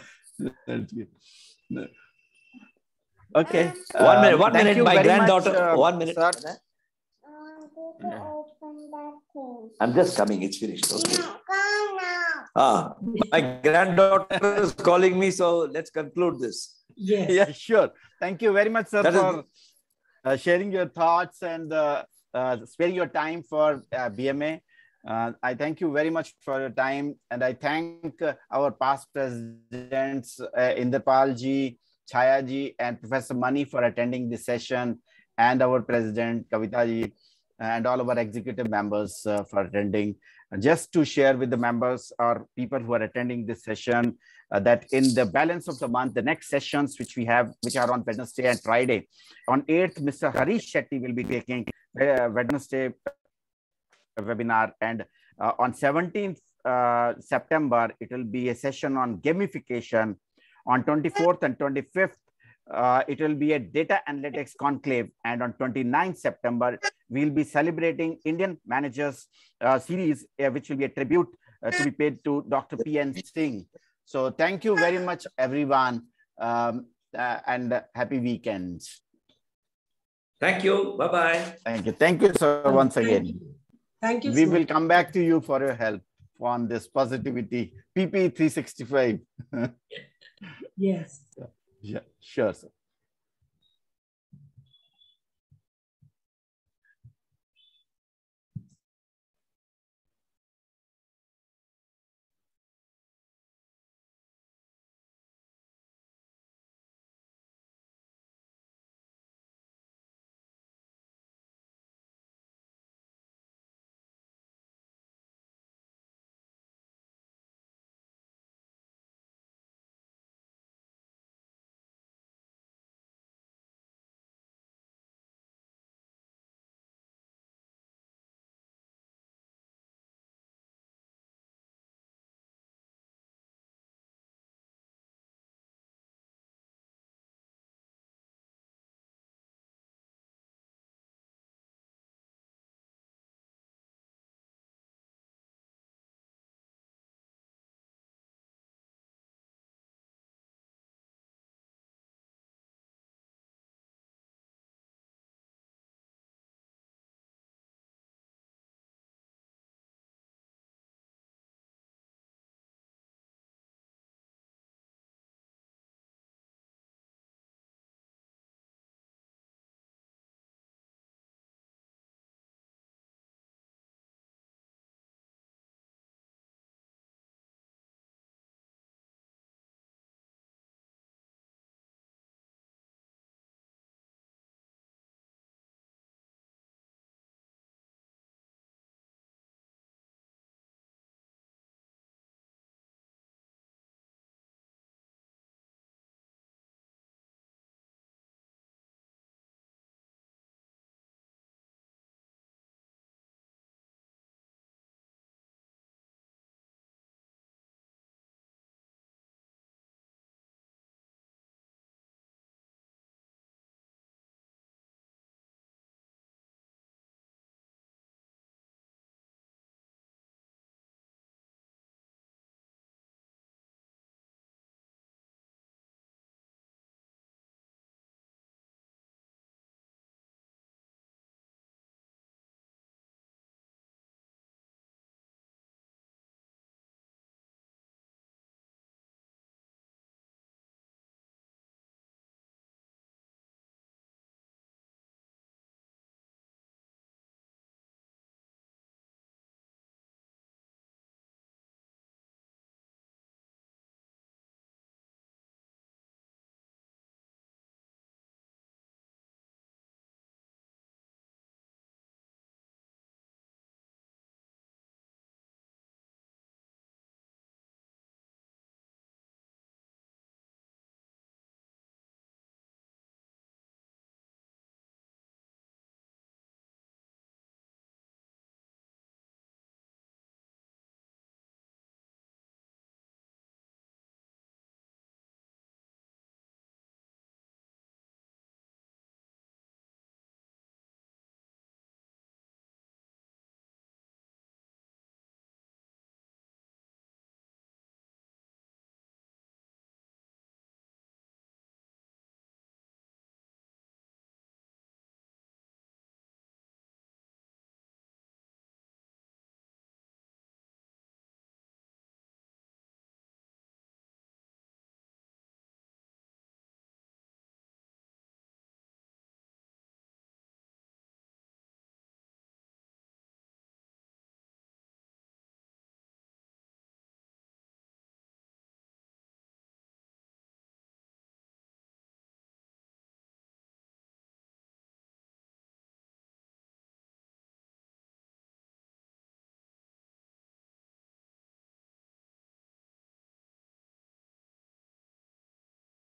That's good. Okay. One minute. My granddaughter. 1 minute. Sir. I'm just coming. It's finished. Okay. My granddaughter is calling me, so let's conclude this. Yes. Yeah, sure. Thank you very much, sir, for sharing your thoughts and sparing your time for BMA. I thank you very much for your time, and I thank our past presidents, Indrapal ji, Chaya ji, and Professor Mani for attending this session, and our president, Kavita ji, and all of our executive members for attending. Just to share with the members or people who are attending this session, that in the balance of the month, the next sessions which we have, which are on Wednesday and Friday, on 8th, Mr. Harish Shetty will be taking Wednesday webinar, and on 17th September, it will be a session on gamification. On 24th and 25th, it will be a data analytics conclave, and on 29th September, we'll be celebrating Indian Managers series, which will be a tribute to be paid to Dr. P.N. Singh. So thank you very much, everyone, and happy weekend. Thank you. Bye-bye. Thank you. Thank you, sir, once again. Thank you. We will come back to you for your help on this positivity, PP 365. Yes. Yeah, sure, sir.